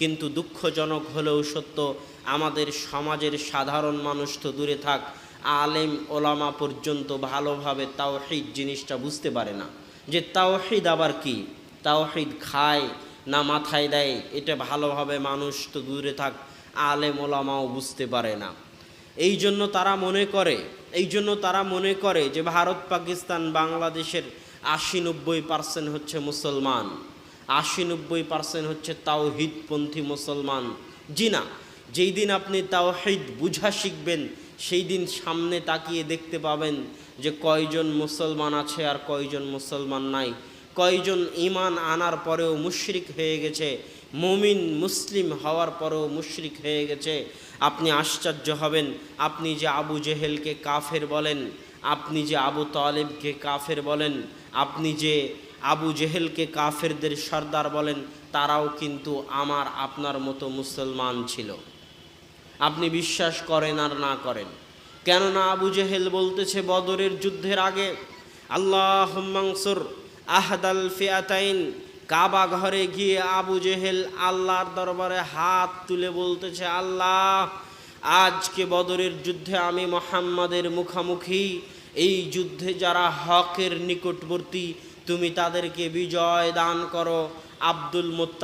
কিন্তু দুঃখজনক হলেও সত্য, আমাদের সমাজের সাধারণ মানুষ তো দূরে থাক, আলেম ওলামা পর্যন্ত ভালোভাবে তাওহীদ জিনিসটা বুঝতে পারে না, যে তাওহীদ আবার কি, তাওহীদ খায় না মাথায় দেয়, এটা ভালোভাবে মানুষ তো দূরে থাক, আলেম ওলামাও বুঝতে পারে না। এই জন্য তারা মনে করে যে ভারত পাকিস্তান বাংলাদেশের ৮০-৯০% হচ্ছে মুসলমান, ৮০-৯০% হচ্ছে তাওহীদপন্থী মুসলমান। জি না, যেই দিন আপনি তাওহীদ বুঝা শিখবেন সেই দিন সামনে তাকিয়ে দেখতে পাবেন যে কয়জন মুসলমান আছে আর কয়জন মুসলমান নাই, কয়জন ঈমান আনার পরেও মুশরিক হয়ে গেছে, মুমিন মুসলিম হওয়ার পরেও মুশরিক হয়ে গেছে। আপনি আশ্চর্য হবেন, আপনি যে আবু জেহেলকে কাফের বলেন, আপনি যে আবু তালেবকে কাফের বলেন, আপনি যে আবু জেহেলকে কাফেরদের সর্দার বলেন, তারাও কিন্তু আমার আপনার মতো মুসলমান ছিল। আপনি বিশ্বাস করেন আর না করেন, কেননা আবু জেহেল বলতেছে বদরের যুদ্ধের আগে, আল্লাহুম্মা আনসুর আহদাল ফিয়াতাইন, কাবা ঘরে গিয়ে আবু জেহেল আল্লাহর দরবারে হাত তুলে বলতেছে, আল্লাহ, আজকে বদরের যুদ্ধে আমি মুহাম্মাদের মুখামুখি, এই যুদ্ধে যারা হকের নিকটবর্তী তুমি তাদেরকে বিজয় দান করো। Abdul Muttalib